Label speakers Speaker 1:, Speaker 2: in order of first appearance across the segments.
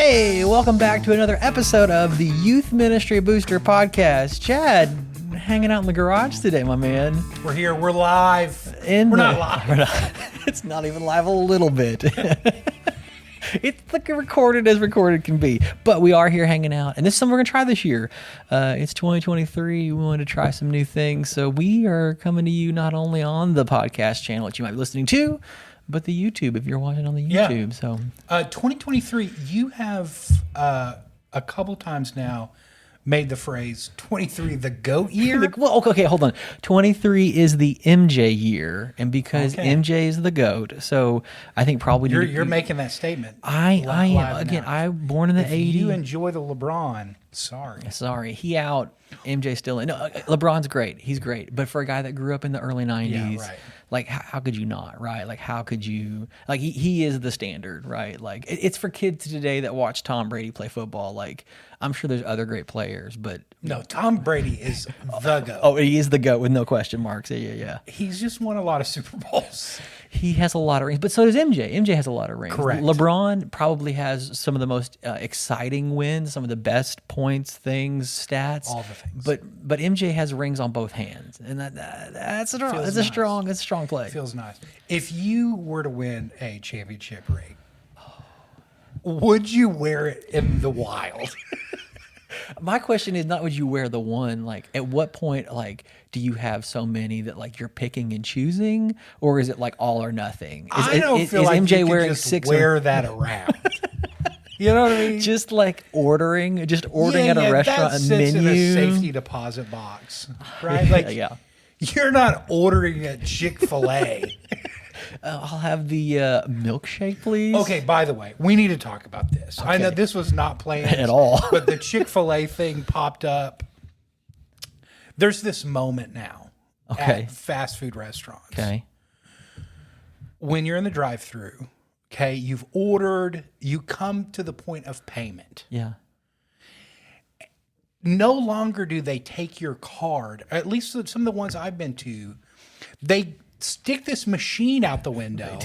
Speaker 1: Hey, welcome back to another episode of the Youth Ministry Booster Podcast. Chad, hanging out in the garage today, my man.
Speaker 2: We're here. We're live. We're not live.
Speaker 1: It's not even live a little bit. It's like recorded as recorded can be. But we are here hanging out. And this is something we're going to try this year. It's 2023. We wanted to try some new things. So we are coming to you not only on the podcast channel that you might be listening to, but the YouTube if you're watching on the YouTube. So
Speaker 2: 2023, you have a couple times now made the phrase 23 the GOAT year.
Speaker 1: Well, okay, hold on. 23 is the MJ year, and because MJ is the GOAT, so I think probably
Speaker 2: you're making that statement.
Speaker 1: I am. Again, I born in the 80s.
Speaker 2: You enjoy the LeBron. Sorry,
Speaker 1: he out. MJ still in. No, LeBron's great. He's great. But for a guy that grew up in the early 90s,
Speaker 2: right.
Speaker 1: Like how could you not, right? Like how could you? Like he is the standard, right? Like it's for kids today that watch Tom Brady play football. Like I'm sure there's other great players, but
Speaker 2: no, Tom Brady is the GOAT.
Speaker 1: Oh, he is the GOAT with no question marks. Yeah.
Speaker 2: He's just won a lot of Super Bowls.
Speaker 1: He has a lot of rings, but so does MJ. MJ has a lot of rings.
Speaker 2: Correct.
Speaker 1: LeBron probably has some of the most exciting wins, some of the best points, things, stats.
Speaker 2: All the things.
Speaker 1: But MJ has rings on both hands, and that's a strong play.
Speaker 2: Feels nice. If you were to win a championship ring, would you wear it in the wild?
Speaker 1: My question is not would you wear the one, like at what point, like do you have so many that like you're picking and choosing, or is it like all or nothing?
Speaker 2: I don't feel like
Speaker 1: MJ
Speaker 2: you
Speaker 1: wearing
Speaker 2: can just
Speaker 1: six
Speaker 2: wear that around. You know what I mean?
Speaker 1: Just like ordering at a restaurant,
Speaker 2: that
Speaker 1: a
Speaker 2: sits
Speaker 1: menu.
Speaker 2: in a safety deposit box, right? Like you're not ordering at Chick-fil-A.
Speaker 1: I'll have the milkshake, please.
Speaker 2: Okay, by the way, we need to talk about this. Okay. I know this was not planned
Speaker 1: at all,
Speaker 2: but the Chick-fil-A thing popped up. There's this moment now at fast food restaurants.
Speaker 1: Okay.
Speaker 2: When you're in the drive-thru, okay, you've ordered, you come to the point of payment.
Speaker 1: Yeah.
Speaker 2: No longer do they take your card, at least some of the ones I've been to, they stick this machine out the window.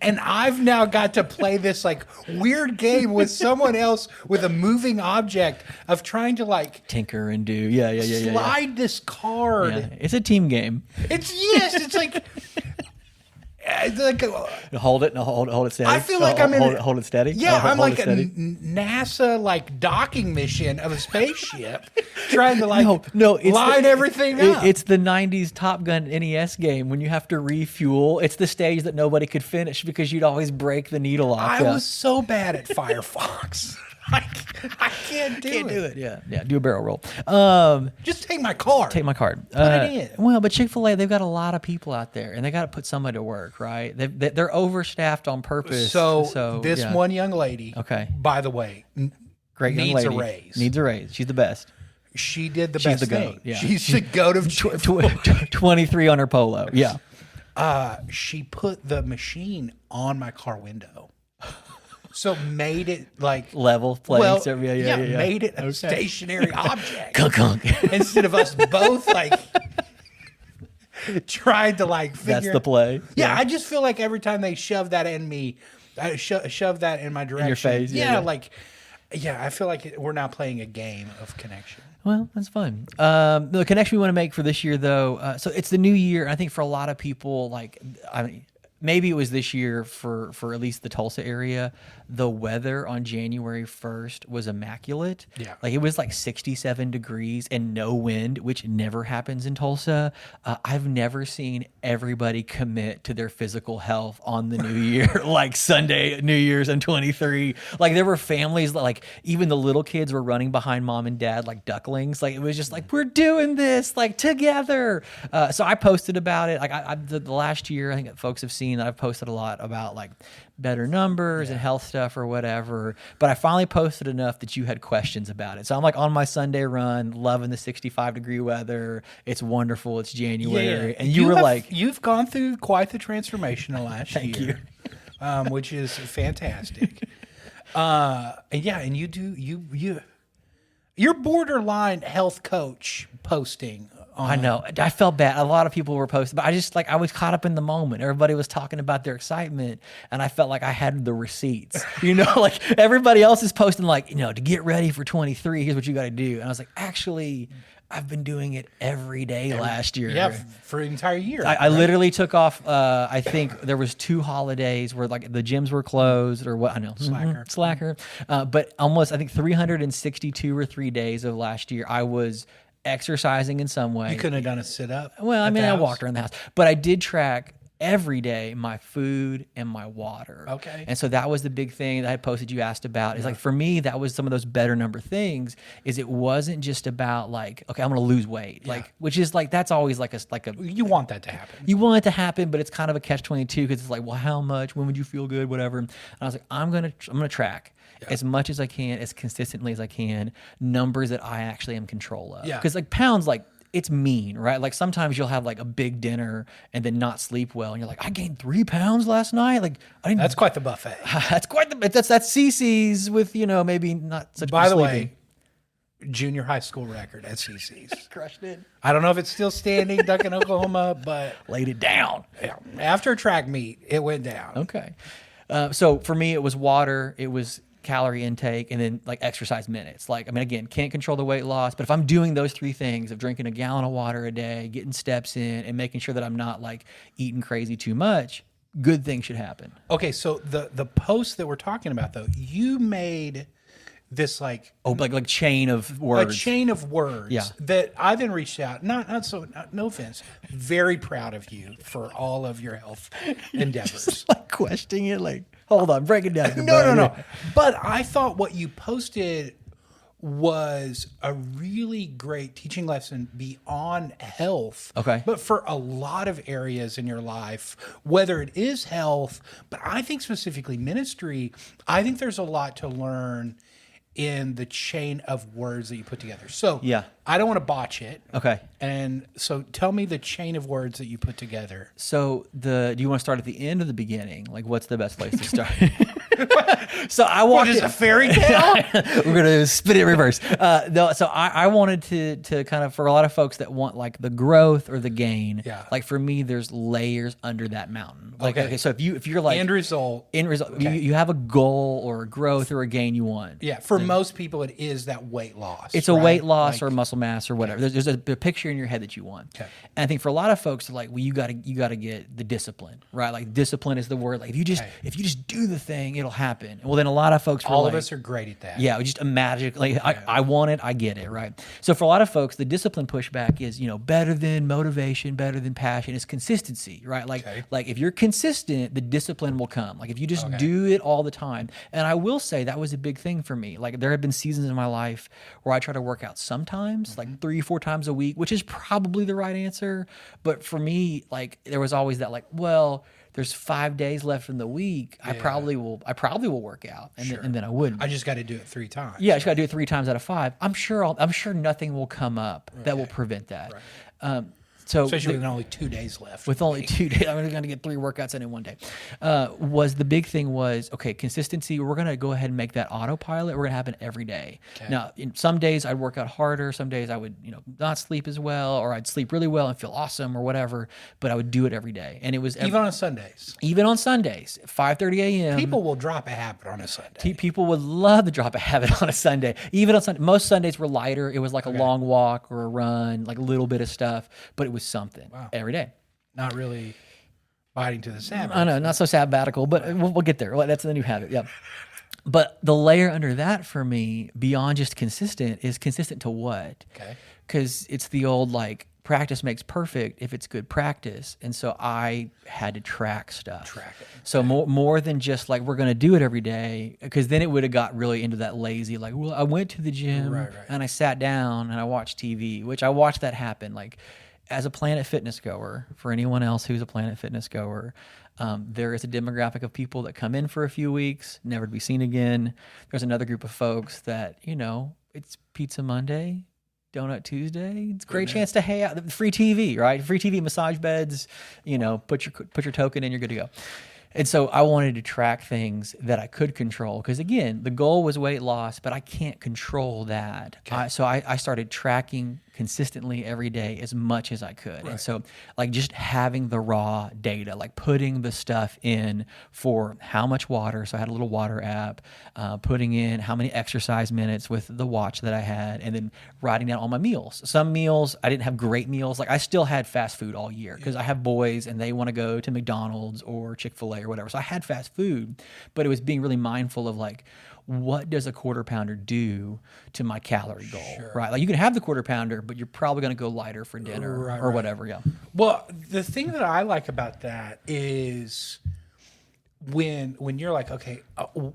Speaker 2: And I've now got to play this like weird game with someone else with a moving object of trying to like
Speaker 1: tinker and do
Speaker 2: slide this card.
Speaker 1: Yeah. It's a team game.
Speaker 2: It's like
Speaker 1: hold it steady.
Speaker 2: I feel like I'm in
Speaker 1: hold it steady.
Speaker 2: Yeah, I'm like a NASA like docking mission of a spaceship trying to like line everything up.
Speaker 1: It's the 90s Top Gun NES game when you have to refuel. It's the stage that nobody could finish because you'd always break the needle off.
Speaker 2: I was so bad at Firefox. I can't do it.
Speaker 1: Yeah. Do a barrel roll.
Speaker 2: Just take my card.
Speaker 1: Take my card.
Speaker 2: Put it in.
Speaker 1: Well, but Chick-fil-A, they've got a lot of people out there, and they got to put somebody to work, right? They're overstaffed on purpose.
Speaker 2: So this one young lady, by the way,
Speaker 1: great young lady, needs a raise. She's the best.
Speaker 2: She did the best thing.
Speaker 1: Yeah.
Speaker 2: She's the GOAT of Chick-fil-A.
Speaker 1: 23 on her polo. Yeah.
Speaker 2: She put the machine on my car window. So made it like
Speaker 1: level playing.
Speaker 2: Well, made it a stationary object. Instead of us both like trying to like figure.
Speaker 1: That's the play.
Speaker 2: Yeah, I just feel like every time they shove that in me, shove that in my direction.
Speaker 1: In your face.
Speaker 2: I feel like we're now playing a game of connection.
Speaker 1: Well, that's fun. The connection we want to make for this year, though, so it's the new year. I think for a lot of people, maybe it was this year for at least the Tulsa area, the weather on January 1st was immaculate.
Speaker 2: Yeah.
Speaker 1: Like it was like 67 degrees and no wind, which never happens in Tulsa. I've never seen everybody commit to their physical health on the new year, like Sunday, New Year's and 23. Like there were families that like even the little kids were running behind mom and dad like ducklings. Like it was just like, we're doing this like together. So I posted about it. Like the last year, I think that folks have seen that I've posted a lot about like better numbers and health stuff or whatever, but I finally posted enough that you had questions about it. So I'm like on my Sunday run, loving the 65 degree weather. It's wonderful. It's January. And you were like,
Speaker 2: you've gone through quite the transformation the last
Speaker 1: Thank
Speaker 2: year, which is fantastic. And you're borderline health coach posting
Speaker 1: I know. I felt bad. A lot of people were posting, but I just I was caught up in the moment. Everybody was talking about their excitement, and I felt like I had the receipts. Everybody else is posting to get ready for 23. Here's what you got to do. And I was like, actually, I've been doing it every day last year.
Speaker 2: Yeah, for an entire year.
Speaker 1: I literally took off. I think there was 2 holidays where the gyms were closed or what. I know, slacker. But almost I think 362 or 3 days of last year, I was exercising in some way.
Speaker 2: You couldn't have done a sit up.
Speaker 1: Well, I mean, I walked around the house, but I did track every day my food and my water.
Speaker 2: Okay.
Speaker 1: And so that was the big thing that I posted you asked about. Is for me, that was some of those better number things, is it wasn't just about okay, I'm gonna lose weight. Which is that's always a
Speaker 2: you want that to happen.
Speaker 1: You want it to happen, but it's kind of a catch-22 because it's well, how much? When would you feel good? Whatever. And I was I'm gonna track as much as I can, as consistently as I can, numbers that I actually am in control of.
Speaker 2: Yeah.
Speaker 1: Because pounds it's mean, right? Sometimes you'll have a big dinner and then not sleep well, and you're I gained 3 pounds last night. I didn't.
Speaker 2: That's quite the buffet.
Speaker 1: That's quite the. That's CC's with maybe not such.
Speaker 2: By the way, junior high school record at CC's.
Speaker 1: Crushed it.
Speaker 2: I don't know if it's still standing, Duncan, Oklahoma, but
Speaker 1: laid it down.
Speaker 2: Yeah. After a track meet, it went down.
Speaker 1: Okay, so for me, it was water. It was calorie intake, and then exercise minutes. Again, can't control the weight loss, but if I'm doing those 3 things of drinking a gallon of water a day, getting steps in, and making sure that I'm not eating crazy too much, good things should happen.
Speaker 2: Okay, so the post that we're talking about though, you made this
Speaker 1: chain of words.
Speaker 2: A chain of words that I then reached out. No offense. Very proud of you for all of your health endeavors.
Speaker 1: Just questioning it, hold on, break it down.
Speaker 2: No. But I thought what you posted was a really great teaching lesson beyond health.
Speaker 1: Okay.
Speaker 2: But for a lot of areas in your life, whether it is health, but I think specifically ministry, I think there's a lot to learn in the chain of words that you put together. So I don't want to botch it.
Speaker 1: Okay.
Speaker 2: And so tell me the chain of words that you put together.
Speaker 1: So do you want to start at the end or the beginning? What's the best place to start? So I walked.
Speaker 2: What is a fairy tale?
Speaker 1: We're gonna spin it reverse. No, so I wanted to kind of, for a lot of folks that want the growth or the gain.
Speaker 2: Yeah.
Speaker 1: For me, there's layers under that mountain. Okay. So if you're
Speaker 2: end result,
Speaker 1: okay. you have a goal or a growth or a gain you want.
Speaker 2: Yeah. For most people, it is that weight loss.
Speaker 1: It's a weight loss or muscle mass or whatever. There's a picture in your head that you want.
Speaker 2: Okay.
Speaker 1: And I think for a lot of folks, well, you gotta get the discipline, right? Discipline is the word. If you just do the thing, it'll happen. Well, then a lot of folks
Speaker 2: all of us are great at that.
Speaker 1: Yeah, just magically. I want it, I get it, right? So for a lot of folks, the discipline pushback is better than motivation, better than passion is consistency, right? If you're consistent, the discipline will come. If you just do it all the time. And I will say that was a big thing for me. There have been seasons in my life where I try to work out sometimes, 3-4 times a week, which is probably the right answer. But for me, there was always that there's 5 days left in the week. Yeah. I probably will work out, and then I wouldn't.
Speaker 2: I just got to do it 3 times.
Speaker 1: Yeah, I just got to do it 3 times out of 5. I'm sure nothing will come up that will prevent that.
Speaker 2: Right.
Speaker 1: So
Speaker 2: especially with only 2 days left.
Speaker 1: With only 2 days, I'm going to get 3 workouts in one day. The big thing was, okay, consistency. We're going to go ahead and make that autopilot. We're going to happen every day. Okay. Now, in some days I'd work out harder. Some days I would, not sleep as well, or I'd sleep really well and feel awesome or whatever. But I would do it every day, and it was
Speaker 2: even on Sundays.
Speaker 1: Even on Sundays, 5:30 a.m.
Speaker 2: People will drop a habit on a Sunday.
Speaker 1: People would love to drop a habit on a Sunday. Even on Sunday, most Sundays were lighter. It was a long walk or a run, a little bit of stuff, but it was something. Wow. Every day.
Speaker 2: Not really biting to the Sabbath.
Speaker 1: I know, not so sabbatical, but we'll get there. That's the new habit. Yeah. But the layer under that for me, beyond just consistent, is consistent to what?
Speaker 2: Okay.
Speaker 1: Because it's the old practice makes perfect if it's good practice. And so I had to track stuff.
Speaker 2: Track it.
Speaker 1: So more than just we're going to do it every day, because then it would have got really into that lazy, well, I went to the gym and I sat down and I watched TV, which I watched that happen. As a Planet Fitness goer, for anyone else who's a Planet Fitness goer, there is a demographic of people that come in for a few weeks, never to be seen again. There's another group of folks that, it's Pizza Monday, Donut Tuesday. It's a great chance to hang out. Free TV, right? Free TV, massage beds, put your token in, you're good to go. And so I wanted to track things that I could control, because again, the goal was weight loss, but I can't control that. Okay. So I started tracking consistently every day as much as I could. And so like just having the raw data, like putting the stuff in for how much water. So I had a little water app, putting in how many exercise minutes with the watch that I had, and then writing down all my meals. Some meals, I didn't have great meals. Like I still had fast food all year because I have boys and they want to go to McDonald's or Chick-fil-A or whatever. So I had fast food, but it was being really mindful of like, what does a quarter pounder do to my calorie goal, right? Like you can have the quarter pounder, but you're probably going to go lighter for dinner or whatever. Yeah.
Speaker 2: Well, the thing that I like about that is when you're like, okay,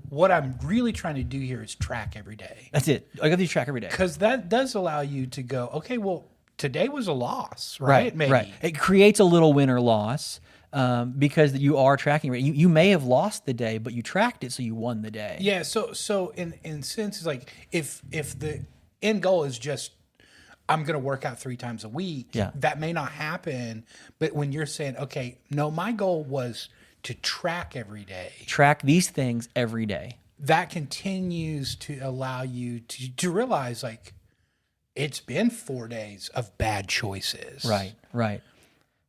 Speaker 2: what I'm really trying to do here is track every day.
Speaker 1: That's it. I got these track every day.
Speaker 2: Because that does allow you to go, okay, well, today was a loss, right? Maybe.
Speaker 1: Right. It creates a little win or loss. Because you are tracking it. You may have lost the day, but you tracked it, so you won the day.
Speaker 2: Yeah. So in sense, it's like if the end goal is just I'm going to work out 3 times a week, that may not happen. But when you're saying, okay, no, my goal was to track every day.
Speaker 1: Track these things every day.
Speaker 2: That continues to allow you to realize like it's been 4 days of bad choices.
Speaker 1: Right.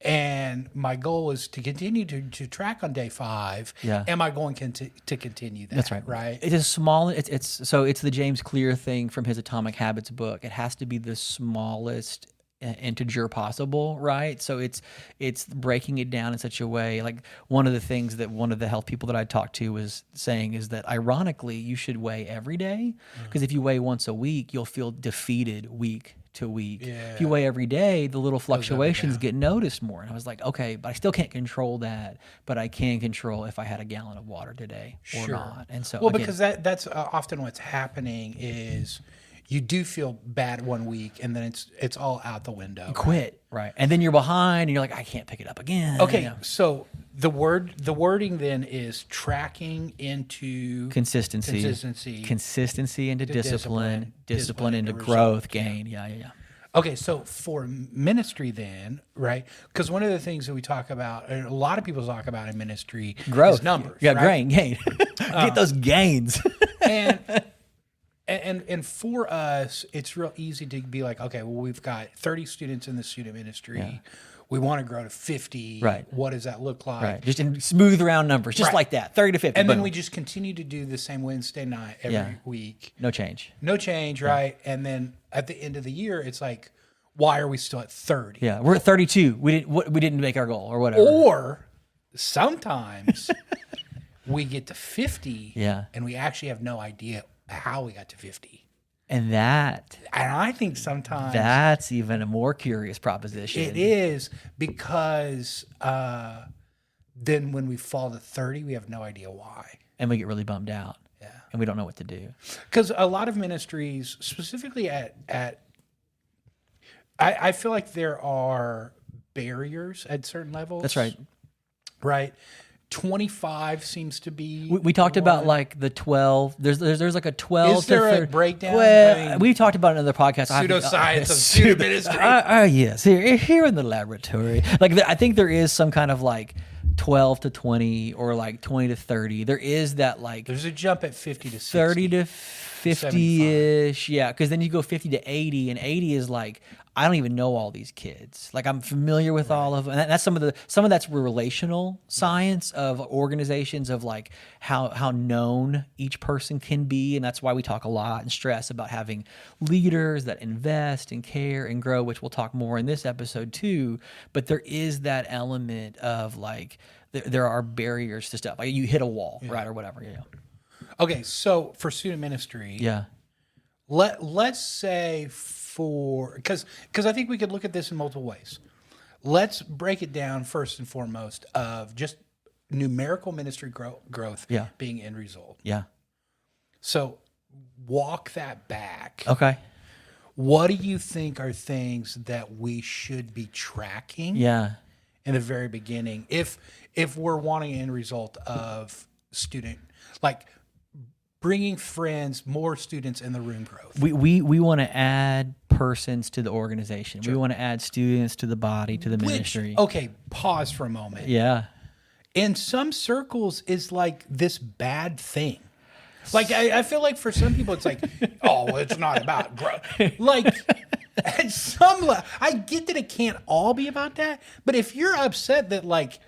Speaker 2: And my goal is to continue to track on day 5.
Speaker 1: Yeah.
Speaker 2: Am I going to continue that?
Speaker 1: That's right.
Speaker 2: Right.
Speaker 1: It's a small. It's the James Clear thing from his Atomic Habits book. It has to be the smallest integer possible, right? So it's breaking it down in such a way. Like one of the things that one of the health people that I talked to was saying is that ironically you should weigh every day, because if you weigh once a week, you'll feel defeated week to week.
Speaker 2: Yeah.
Speaker 1: If you weigh every day, the little fluctuations get noticed more. And I was like, okay, but I still can't control that, but I can control if I had a gallon of water today or not. And so, again,
Speaker 2: because that's often what's happening is you do feel bad one week and then it's all out the window.
Speaker 1: Quit. Right. And then you're behind and you're like, I can't pick it up again.
Speaker 2: Okay. So the wording then is tracking into
Speaker 1: consistency into discipline into growth, gain. Yeah.
Speaker 2: Okay, so for ministry then, right? Because one of the things that we talk about, and a lot of people talk about in ministry,
Speaker 1: growth,
Speaker 2: is numbers.
Speaker 1: Yeah,
Speaker 2: right?
Speaker 1: gain. Get those gains.
Speaker 2: and for us, it's real easy to be like, okay, well, we've got 30 students in the student ministry. Yeah. We want to grow to 50.
Speaker 1: Right.
Speaker 2: What does that look like?
Speaker 1: Right. Just in smooth round numbers, just like that, 30 to 50.
Speaker 2: And then we just continue to do the same Wednesday night every week.
Speaker 1: No change,
Speaker 2: right? And then at the end of the year, it's like, why are we still at 30?
Speaker 1: Yeah, we're at 32. We didn't make our goal or whatever.
Speaker 2: Or sometimes we get to 50 and we actually have no idea how we got to 50.
Speaker 1: And
Speaker 2: I think sometimes
Speaker 1: that's even a more curious proposition.
Speaker 2: It is, because then when we fall to 30, we have no idea why.
Speaker 1: And we get really bummed out.
Speaker 2: Yeah.
Speaker 1: And we don't know what to do.
Speaker 2: Because a lot of ministries, specifically I feel like there are barriers at certain levels.
Speaker 1: That's right.
Speaker 2: Right. 25 seems to be.
Speaker 1: We talked about like the 12. There's like a 12.
Speaker 2: Is there a breakdown?
Speaker 1: Well, we talked about it in another podcast.
Speaker 2: Pseudoscience of student ministry.
Speaker 1: Yes, here in the laboratory. Like I think there is some kind of like 12 to 20 or like 20 to 30. There is that like.
Speaker 2: There's a jump at 50 to 60.
Speaker 1: 30 to 50-ish. Yeah, because then you go 50 to 80, and 80 is like, I don't even know all these kids. Like I'm familiar with all of them. And that's some of that's relational science of organizations, of like how known each person can be. And that's why we talk a lot and stress about having leaders that invest and care and grow, which we'll talk more in this episode too. But there is that element of like, there are barriers to stuff. Like you hit a wall, right? Or whatever. Yeah.
Speaker 2: Okay. So for student ministry, let's say because I think we could look at this in multiple ways. Let's break it down first and foremost of just numerical ministry growth being end result. Yeah. So walk that back.
Speaker 1: Okay.
Speaker 2: What do you think are things that we should be tracking?
Speaker 1: Yeah.
Speaker 2: In the very beginning, if we're wanting an end result of student, like bringing friends, more students in the room growth.
Speaker 1: We want to add persons to the organization. Sure. We want to add students to the body, to the ministry.
Speaker 2: Okay, pause for a moment.
Speaker 1: Yeah.
Speaker 2: In some circles, is like this bad thing. Like I feel like for some people, it's like, oh, it's not about growth. Like At some level, I get that it can't all be about that, but if you're upset that like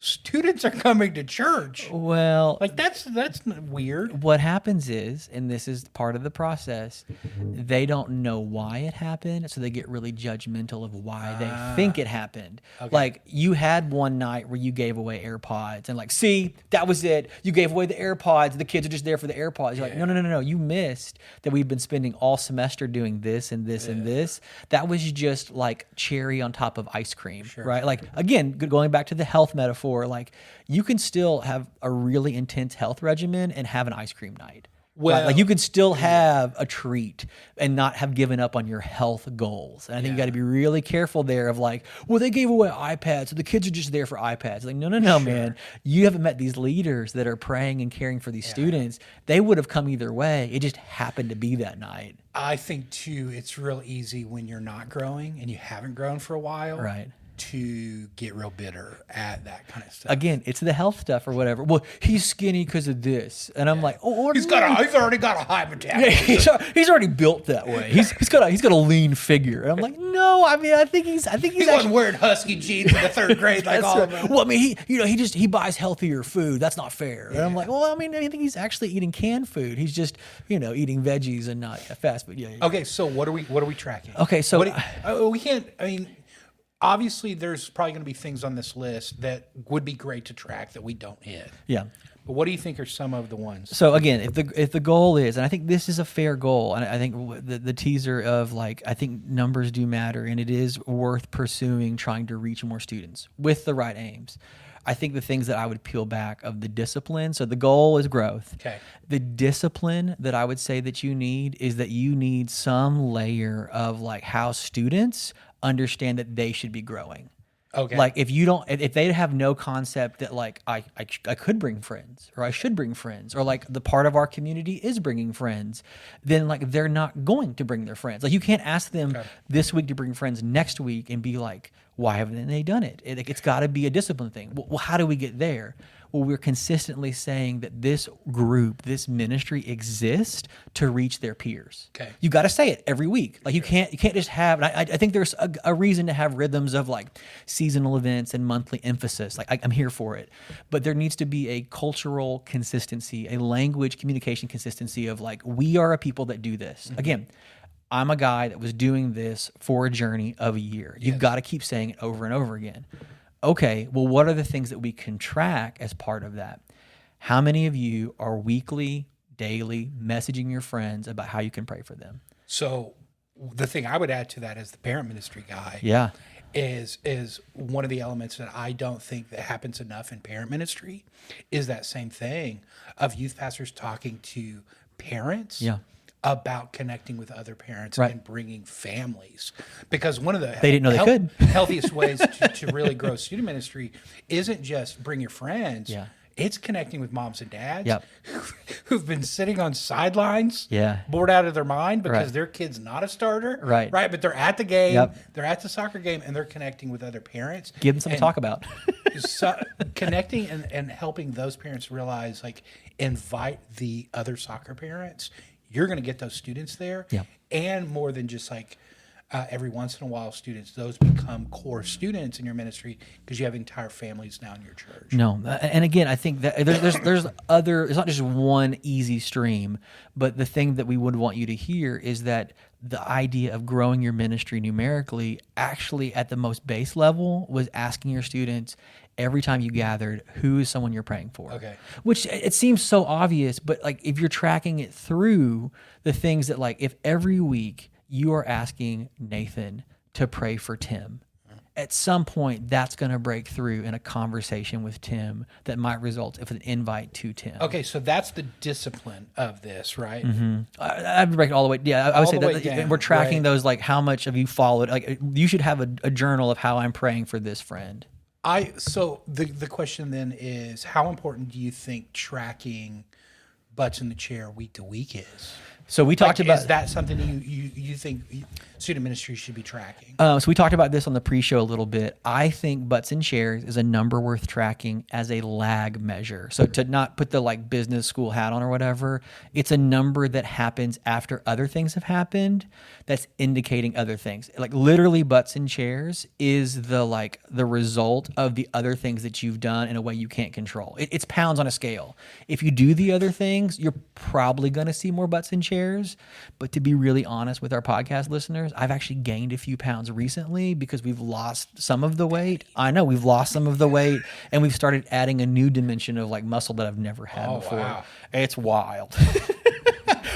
Speaker 2: students are coming to church,
Speaker 1: Well,
Speaker 2: like that's weird.
Speaker 1: what happens is, and this is part of the process, they don't know why it happened, so they get really judgmental of why they think it happened. Like you had one night where you gave away AirPods, and like, see, that was it. You gave away the AirPods. The kids are just there for the AirPods. You're like, no. You missed that we've been spending all semester doing this and this and this. That was just like cherry on top of ice cream, right? Like again, going back to the health metaphor. Like you can still have a really intense health regimen and have an ice cream night.
Speaker 2: Well,
Speaker 1: like you could still have a treat and not have given up on your health goals. And I think you got to be really careful there of like, well, they gave away iPads, so the kids are just there for iPads. Like, no, man. You haven't met these leaders that are praying and caring for these students. They would have come either way. It just happened to be that night.
Speaker 2: I think too, it's real easy when you're not growing and you haven't grown for a while,
Speaker 1: Right.
Speaker 2: to get real bitter at that kind of stuff.
Speaker 1: Again, it's the health stuff or whatever. Well, he's skinny because of this, and I'm like, oh,
Speaker 2: he's already got a high metabolism.
Speaker 1: he's already built that way. He's got a lean figure, and I'm like, no, I mean, I think he's
Speaker 2: He wasn't wearing husky jeans in the third grade like all of them.
Speaker 1: Well, I mean, he buys healthier food. That's not fair. And I'm like, well, I mean, I think he's actually eating canned food. He's just eating veggies and not fast food. Yeah.
Speaker 2: Okay, so what are we tracking?
Speaker 1: Okay, so
Speaker 2: we can't. I mean, obviously, there's probably going to be things on this list that would be great to track that we don't hit.
Speaker 1: Yeah.
Speaker 2: But what do you think are some of the ones?
Speaker 1: So again, if the goal is, and I think this is a fair goal, and I think the teaser of like, I think numbers do matter, and it is worth pursuing trying to reach more students with the right aims. I think the things that I would peel back of the discipline. So the goal is growth.
Speaker 2: Okay.
Speaker 1: The discipline that I would say that you need is that you need some layer of like how students understand that they should be growing.
Speaker 2: Okay.
Speaker 1: Like if they have no concept that like I could bring friends or I should bring friends or like the part of our community is bringing friends, then like they're not going to bring their friends. Like you can't ask them this week to bring friends next week and be like, why haven't they done it? It's got to be a discipline thing. Well, how do we get there? Well, we're consistently saying that this group, this ministry exists to reach their peers.
Speaker 2: Okay.
Speaker 1: You got to say it every week. Like you can't just have, and I think there's a reason to have rhythms of like seasonal events and monthly emphasis. Like I'm here for it, but there needs to be a cultural consistency, a language communication consistency of like, we are a people that do this. Mm-hmm. Again, I'm a guy that was doing this for a journey of a year. You've got to keep saying it over and over again. Okay, well, what are the things that we can track as part of that? How many of you are weekly, daily messaging your friends about how you can pray for them?
Speaker 2: So the thing I would add to that as the parent ministry guy is one of the elements that I don't think that happens enough in parent ministry is that same thing of youth pastors talking to parents about connecting with other parents and bringing families. Because one of the
Speaker 1: they didn't know they could.
Speaker 2: healthiest ways to really grow student ministry isn't just bring your friends.
Speaker 1: Yeah.
Speaker 2: It's connecting with moms and dads who've been sitting on sidelines,
Speaker 1: Yeah.
Speaker 2: bored out of their mind because their kid's not a starter.
Speaker 1: Right.
Speaker 2: But they're at the game, they're at the soccer game, and they're connecting with other parents.
Speaker 1: Give them something to talk about.
Speaker 2: Connecting and helping those parents realize, like, invite the other soccer parents. You're going to get those students there.
Speaker 1: Yeah.
Speaker 2: And more than just like every once in a while students, those become core students in your ministry because you have entire families now in your church.
Speaker 1: No. And again, I think that there's other, it's not just one easy stream, but the thing that we would want you to hear is that the idea of growing your ministry numerically actually at the most base level was asking your students every time you gathered, who is someone you're praying for?
Speaker 2: Okay.
Speaker 1: Which it seems so obvious, but like if you're tracking it through the things that like if every week you are asking Nathan to pray for Tim, at some point that's going to break through in a conversation with Tim that might result in an invite to Tim.
Speaker 2: Okay, so that's the discipline of this, right?
Speaker 1: Mm-hmm. I'd break it all the way. Yeah, I would say that we're tracking those, like how much have you followed? Like you should have a journal of how I'm praying for this friend.
Speaker 2: So the question then is, how important do you think tracking butts in the chair week to week is?
Speaker 1: So we talked about
Speaker 2: is that something you think student ministry should be tracking?
Speaker 1: So we talked about this on the pre-show a little bit. I think butts and chairs is a number worth tracking as a lag measure. So to not put the like business school hat on or whatever, it's a number that happens after other things have happened that's indicating other things. Like literally butts and chairs is the result of the other things that you've done in a way you can't control. It's pounds on a scale. If you do the other things, you're probably going to see more butts and chairs. But to be really honest with our podcast listeners, I've actually gained a few pounds recently because we've lost some of the weight. I know we've lost some of the weight, and we've started adding a new dimension of like muscle that I've never had before. Wow. It's wild.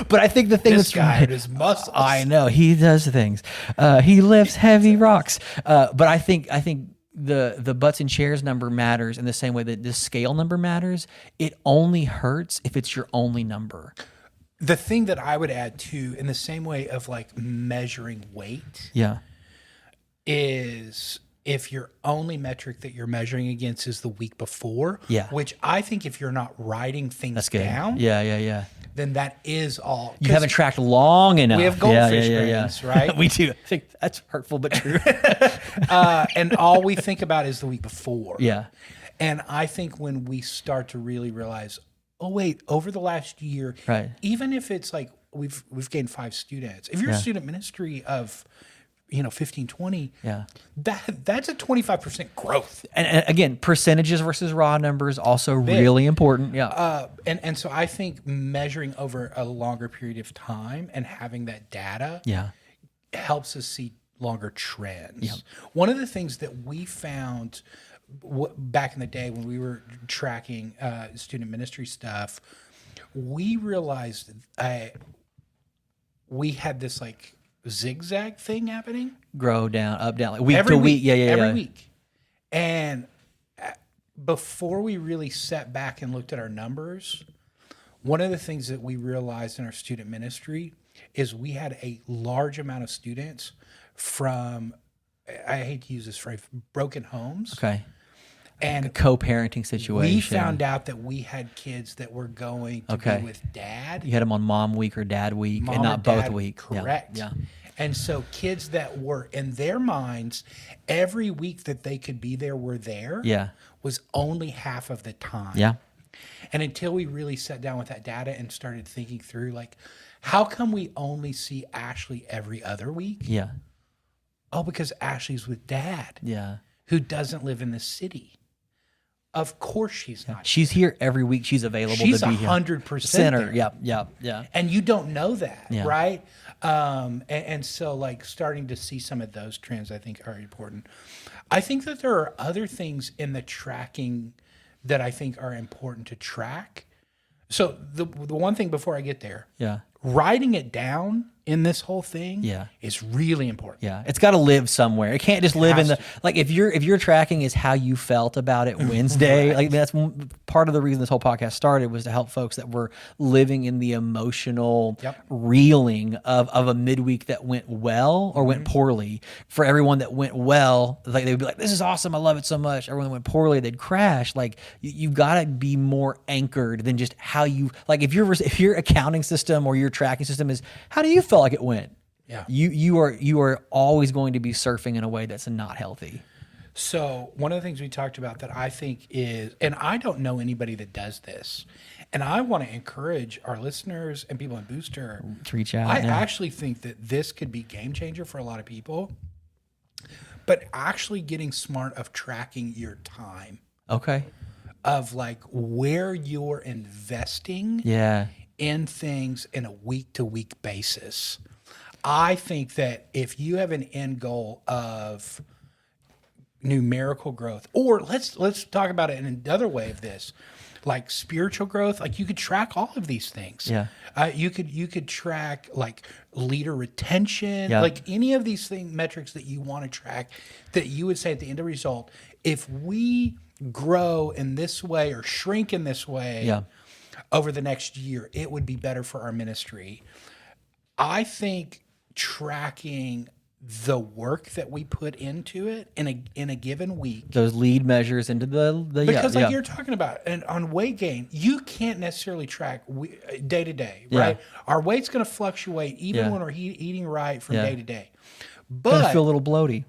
Speaker 1: But I think the thing
Speaker 2: this guy and his muscles.
Speaker 1: I know he does things. He lifts heavy rocks. But I think the butts and chairs number matters in the same way that this scale number matters. It only hurts if it's your only number.
Speaker 2: The thing that I would add too, in the same way of like measuring weight, is if your only metric that you're measuring against is the week before, which I think if you're not writing things down, then that is all.
Speaker 1: You haven't tracked long enough.
Speaker 2: We have goldfish brains, right?
Speaker 1: We do. I think that's hurtful but true.
Speaker 2: And all we think about is the week before.
Speaker 1: Yeah.
Speaker 2: And I think when we start to really realize, oh wait, over the last year, even if it's like we've gained 5 students, if you're a student ministry of 15, 20, that's a 25% growth.
Speaker 1: And again, percentages versus raw numbers also really important.
Speaker 2: And so I think measuring over a longer period of time and having that data helps us see longer trends. One of the things that we found back in the day when we were tracking student ministry stuff, we realized we had this like zigzag thing happening.
Speaker 1: Grow down, up, down, like week to week. Every
Speaker 2: week. And before we really sat back and looked at our numbers, one of the things that we realized in our student ministry is we had a large amount of students from, I hate to use this phrase, broken homes.
Speaker 1: Okay.
Speaker 2: And
Speaker 1: a co-parenting situation.
Speaker 2: We found out that we had kids that were going to be with dad.
Speaker 1: You had them on mom week or dad week and not both weeks.
Speaker 2: Correct. Yeah. And so kids that were in their minds, every week that they could be there were there was only half of the time.
Speaker 1: Yeah.
Speaker 2: And until we really sat down with that data and started thinking through like, how come we only see Ashley every other week?
Speaker 1: Yeah.
Speaker 2: Oh, because Ashley's with dad.
Speaker 1: Yeah.
Speaker 2: Who doesn't live in the city. Of course she's not.
Speaker 1: She's here every week. She's available to be here.
Speaker 2: She's 100% there.
Speaker 1: Yeah.
Speaker 2: And you don't know that, right? And so like starting to see some of those trends I think are important. I think that there are other things in the tracking that I think are important to track. So the one thing before I get there, writing it down in this whole thing is really important.
Speaker 1: Yeah. It's got to live somewhere. It can't just live in the, like if your tracking is how you felt about it Wednesday, like that's part of the reason this whole podcast started was to help folks that were living in the emotional reeling of a midweek that went well or went poorly. For everyone that went well, like they would be like, this is awesome. I love it so much. Everyone that went poorly, they'd crash. Like you've got to be more anchored than just how you, like if your accounting system or your tracking system is, how do you felt like it went?
Speaker 2: Yeah.
Speaker 1: You are always going to be surfing in a way that's not healthy.
Speaker 2: So one of the things we talked about that I think is, and I don't know anybody that does this, and I want to encourage our listeners and people in Booster
Speaker 1: to reach out.
Speaker 2: I actually think that this could be game changer for a lot of people, but actually getting smart of tracking your time.
Speaker 1: Okay.
Speaker 2: Of like where you're investing in things in a week-to-week basis. I think that if you have an end goal of numerical growth, or let's talk about it in another way of this, like spiritual growth, like you could track all of these things.
Speaker 1: Yeah.
Speaker 2: You could track like leader retention, like any of these metrics that you want to track that you would say at the end of the result, if we grow in this way or shrink in this way over the next year, it would be better for our ministry. I think tracking the work that we put into it in a given week.
Speaker 1: Those lead measures into the
Speaker 2: Because
Speaker 1: yeah.
Speaker 2: you're talking about, and on weight gain, you can't necessarily track day to day,
Speaker 1: Yeah.
Speaker 2: right? Our weight's going to fluctuate even
Speaker 1: Yeah.
Speaker 2: when we're eating right from
Speaker 1: Yeah.
Speaker 2: day to day.
Speaker 1: Gonna
Speaker 2: But
Speaker 1: feel a little bloaty.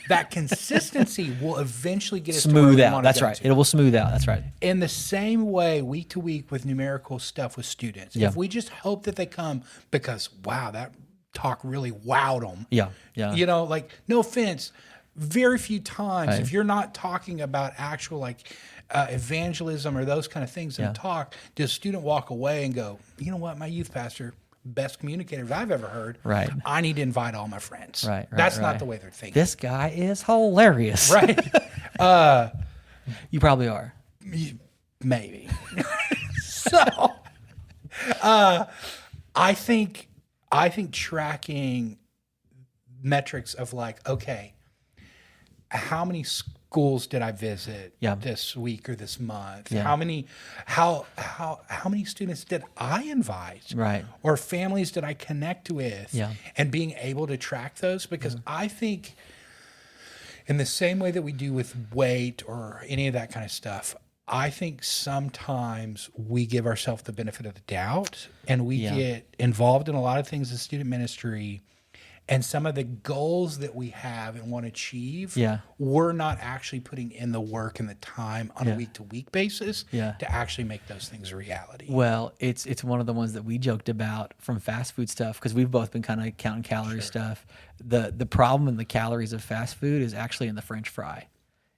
Speaker 2: that consistency will eventually get us to
Speaker 1: Smooth
Speaker 2: where we
Speaker 1: out.
Speaker 2: want
Speaker 1: That's
Speaker 2: to go
Speaker 1: right.
Speaker 2: to.
Speaker 1: It will smooth out. That's right.
Speaker 2: In the same way, week to week with numerical stuff with students,
Speaker 1: Yeah.
Speaker 2: if we just hope that they come because, wow, that talk really wowed them.
Speaker 1: Yeah. Yeah.
Speaker 2: You know, like, no offense, very few times,
Speaker 1: Right.
Speaker 2: if you're not talking about actual like evangelism or those kind of things in
Speaker 1: Yeah.
Speaker 2: a talk, does a student walk away and go, you know what, my youth pastor, best communicators I've ever heard.
Speaker 1: Right.
Speaker 2: I need to invite all my friends.
Speaker 1: Right.
Speaker 2: That's
Speaker 1: right.
Speaker 2: not the way they're thinking.
Speaker 1: This guy is hilarious.
Speaker 2: Right.
Speaker 1: You probably are.
Speaker 2: Maybe. So, I think tracking metrics of like, okay, how many schools did I visit
Speaker 1: Yeah.
Speaker 2: this week or this month?
Speaker 1: Yeah.
Speaker 2: How many students did I invite?
Speaker 1: Right.
Speaker 2: Or families did I connect with?
Speaker 1: Yeah.
Speaker 2: And being able to track those, because I think in the same way that we do with weight or any of that kind of stuff, I think sometimes we give ourselves the benefit of the doubt and we get involved in a lot of things in student ministry, and some of the goals that we have and want to achieve, we're not actually putting in the work and the time on a week-to-week basis to actually make those things a reality.
Speaker 1: Well, it's one of the ones that we joked about from fast food stuff, because we've both been kind of counting calorie stuff. The problem in the calories of fast food is actually in the French fry.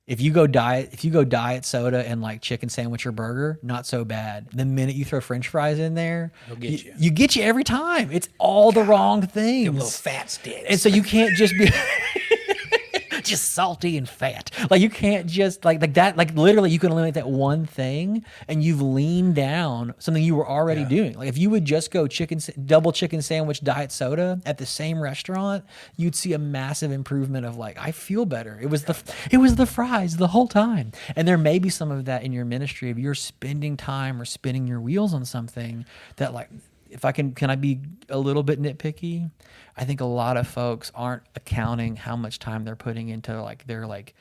Speaker 1: If you go diet soda and like chicken sandwich or burger, not so bad. The minute you throw French fries in there, you get you every time. It's all the wrong things.
Speaker 2: Little fat sticks.
Speaker 1: And so you can't just be just salty and fat. Like you can't just like that. Like literally, you can eliminate that one thing, and you've leaned down something you were already doing. Like if you would just go double chicken sandwich diet soda at the same restaurant, you'd see a massive improvement of like, I feel better. It was the fries the whole time. And there may be some of that in your ministry if you're spending time or spinning your wheels on something that like. If I can I be a little bit nitpicky? I think a lot of folks aren't accounting how much time they're putting into like their like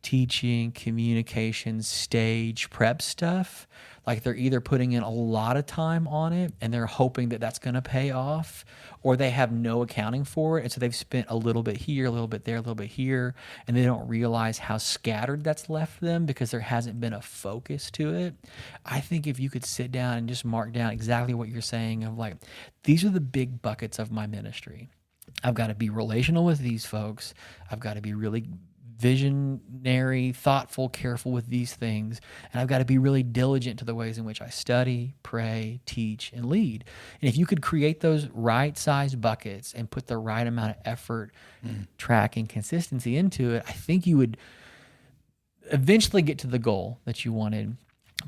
Speaker 1: teaching, communication, stage prep stuff. Like they're either putting in a lot of time on it and they're hoping that that's going to pay off, or they have no accounting for it. And so they've spent a little bit here, a little bit there, a little bit here, and they don't realize how scattered that's left them because there hasn't been a focus to it. I think if you could sit down and just mark down exactly what you're saying of like, these are the big buckets of my ministry. I've got to be relational with these folks. I've got to be really visionary, thoughtful, careful with these things. And I've got to be really diligent to the ways in which I study, pray, teach, and lead. And if you could create those right-sized buckets and put the right amount of effort, tracking, consistency into it, I think you would eventually get to the goal that you wanted.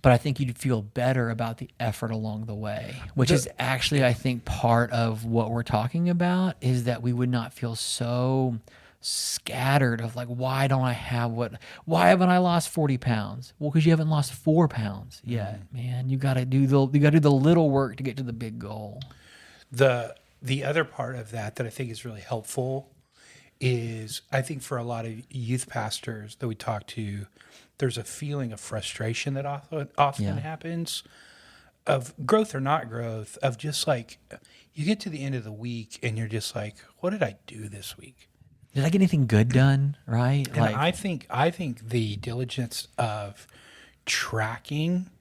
Speaker 1: But I think you'd feel better about the effort along the way, which is actually, I think, part of what we're talking about, is that we would not feel so scattered of like, why haven't I lost 40 pounds? Well, because you haven't lost 4 pounds yet, man. You got to do the little work to get to the big goal.
Speaker 2: The other part of that I think is really helpful is, I think for a lot of youth pastors that we talk to, there's a feeling of frustration that often happens, of growth or not growth, of just like, you get to the end of the week and you're just like, what did I do this week?
Speaker 1: Did I get anything good done? Right?
Speaker 2: And I think the diligence of tracking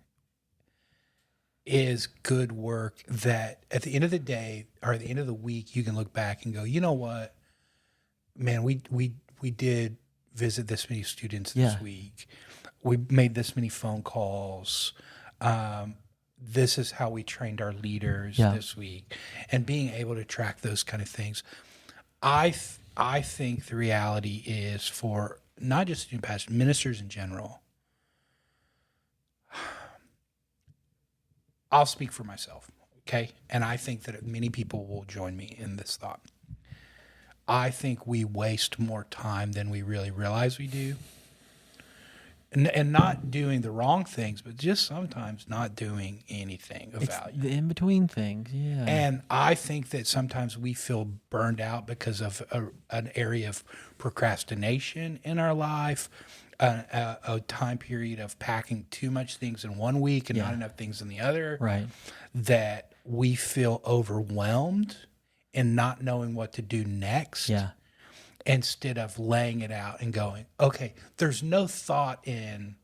Speaker 2: is good work that at the end of the day or at the end of the week, you can look back and go, you know what, man, we did visit this many students this week. We made this many phone calls. This is how we trained our leaders this week. And being able to track those kind of things. I think the reality is, for not just student pastors, ministers in general, I'll speak for myself, okay? And I think that many people will join me in this thought. I think we waste more time than we really realize we do and not doing the wrong things, but just sometimes not doing anything of
Speaker 1: It's
Speaker 2: value.
Speaker 1: the in between things. Yeah.
Speaker 2: And I think that sometimes we feel burned out because of an area of procrastination in our life, a time period of packing too much things in one week and not enough things in the other.
Speaker 1: Right.
Speaker 2: That we feel overwhelmed and not knowing what to do next.
Speaker 1: Yeah.
Speaker 2: Instead of laying it out and going, okay, there's no thought in,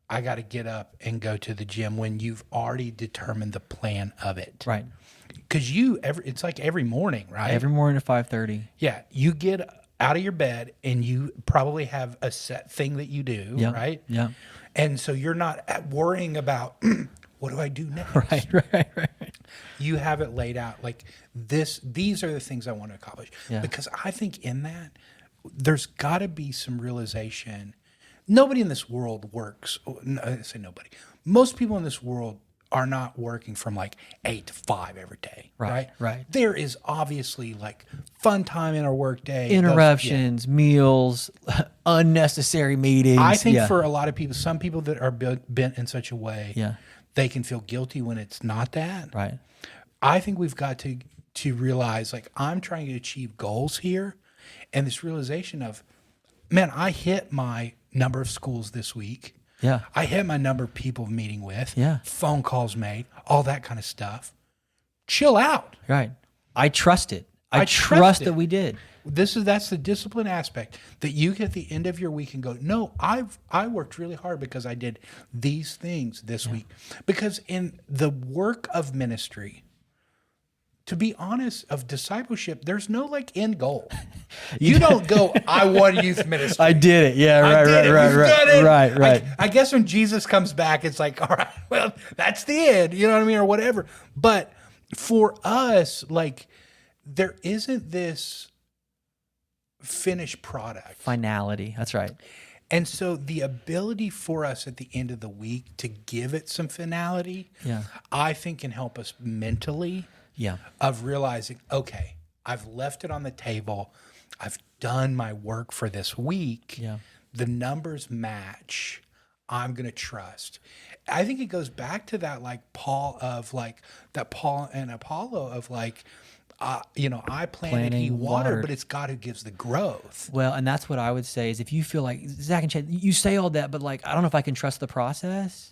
Speaker 2: I got to get up and go to the gym when you've already determined the plan of it.
Speaker 1: Right.
Speaker 2: Because it's like every morning, right?
Speaker 1: Every morning at 5:30.
Speaker 2: Yeah. You get out of your bed and you probably have a set thing that you do,
Speaker 1: Yeah.
Speaker 2: right?
Speaker 1: Yeah.
Speaker 2: And so you're not worrying about, what do I do next?
Speaker 1: Right.
Speaker 2: You have it laid out like this. These are the things I want to accomplish.
Speaker 1: Yeah.
Speaker 2: Because I think in that, there's got to be some realization. Nobody in this world works. I say nobody. Most people in this world are not working from like 8 to 5 every day. Right. There is obviously like fun time in our work day.
Speaker 1: Interruptions, meals, unnecessary meetings.
Speaker 2: I think for a lot of people, some people that are bent in such a way, they can feel guilty when it's not that.
Speaker 1: Right.
Speaker 2: I think we've got to realize, like, I'm trying to achieve goals here, and this realization of, man, I hit my number of schools this week.
Speaker 1: Yeah.
Speaker 2: I hit my number of people meeting with.
Speaker 1: Yeah.
Speaker 2: Phone calls made, all that kind of stuff. Chill out.
Speaker 1: Right. I trust it. I
Speaker 2: trust
Speaker 1: trust
Speaker 2: it.
Speaker 1: that we did.
Speaker 2: That's the discipline aspect, that you get at the end of your week and go, no, I worked really hard because I did these things this week. Because in the work of ministry, to be honest, of discipleship, there's no like end goal. You don't go, I won youth ministry.
Speaker 1: I did it. Yeah,
Speaker 2: I did it. We've done it.
Speaker 1: Right.
Speaker 2: I guess when Jesus comes back, it's like, all right, well, that's the end. You know what I mean? Or whatever. But for us, like, there isn't this finished product.
Speaker 1: Finality. That's right.
Speaker 2: And so the ability for us at the end of the week to give it some finality, I think can help us mentally of realizing, okay, I've left it on the table. I've done my work for this week. The numbers match. I'm going to trust. I think it goes back to that, like Paul and Apollo of like, I planted, he watered, but it's God who gives the growth.
Speaker 1: Well, and that's what I would say is, if you feel like, Zach and Chad, you say all that, but like, I don't know if I can trust the process.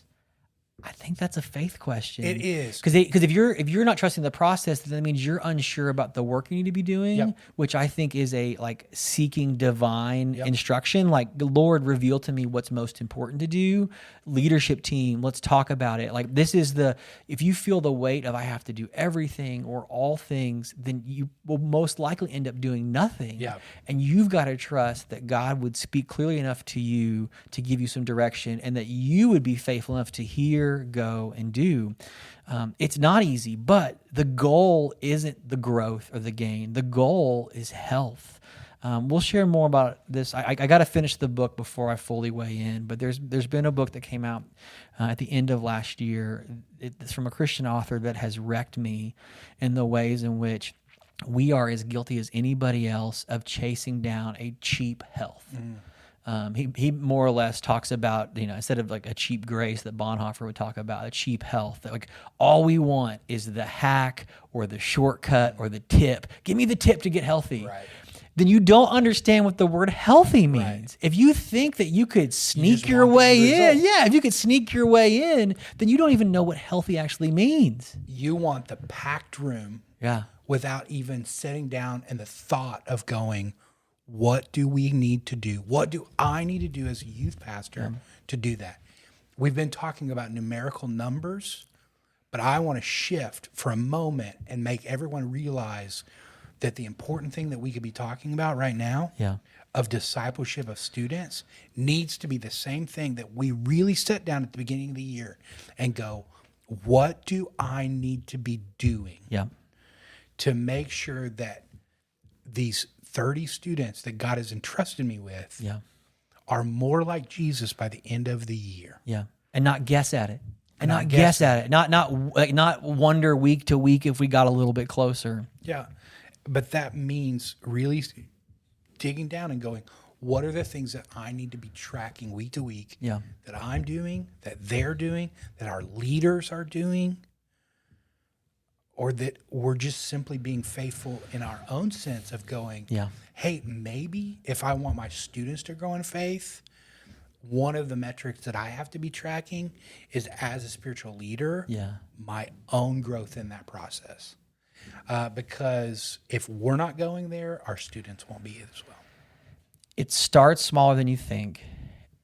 Speaker 1: I think that's a faith question.
Speaker 2: It is.
Speaker 1: Because if you're not trusting the process, then that means you're unsure about the work you need to be doing, which I think is a like seeking divine instruction. Like, the Lord, reveal to me what's most important to do. Leadership team, let's talk about it. Like, if you feel the weight of I have to do everything or all things, then you will most likely end up doing nothing.
Speaker 2: Yeah.
Speaker 1: And you've got to trust that God would speak clearly enough to you to give you some direction, and that you would be faithful enough to hear, go, and do. It's not easy, but the goal isn't the growth or the gain. The goal is health. We'll share more about this. I got to finish the book before I fully weigh in, but there's been a book that came out at the end of last year. It's from a Christian author that has wrecked me in the ways in which we are as guilty as anybody else of chasing down a cheap health. He more or less talks about, instead of like a cheap grace that Bonhoeffer would talk about, a cheap health, that like all we want is the hack or the shortcut or the tip. Give me the tip to get healthy.
Speaker 2: Right.
Speaker 1: Then you don't understand what the word healthy means. Right. If you think that you could sneak your way in, if you could sneak your way in, then you don't even know what healthy actually means.
Speaker 2: You want the packed room without even sitting down and the thought of going, what do we need to do? What do I need to do as a youth pastor to do that? We've been talking about numerical numbers, but I want to shift for a moment and make everyone realize that the important thing that we could be talking about right now of discipleship of students needs to be the same thing that we really sit down at the beginning of the year and go, what do I need to be doing to make sure that these 30 students that God has entrusted me with are more like Jesus by the end of the year.
Speaker 1: And not guess at it. And not guess at it. Not wonder week to week if we got a little bit closer.
Speaker 2: But that means really digging down and going, What are the things that I need to be tracking week to week
Speaker 1: Yeah.
Speaker 2: that I'm doing, that they're doing, that our leaders are doing, or that we're just simply being faithful in our own sense of going,
Speaker 1: Yeah.
Speaker 2: hey, maybe if I want my students to grow in faith, one of the metrics that I have to be tracking is, as a spiritual leader,
Speaker 1: Yeah.
Speaker 2: my own growth in that process. Because if we're not going there, our students won't be as well.
Speaker 1: It starts smaller than you think,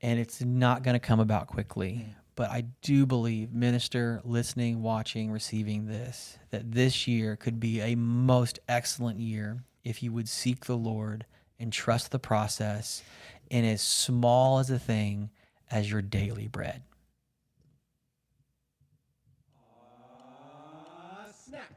Speaker 1: and it's not going to come about quickly. But I do believe, minister, listening, watching, receiving this, that this year could be a most excellent year if you would seek the Lord and trust the process in as small as a thing as your daily bread.
Speaker 2: Snap.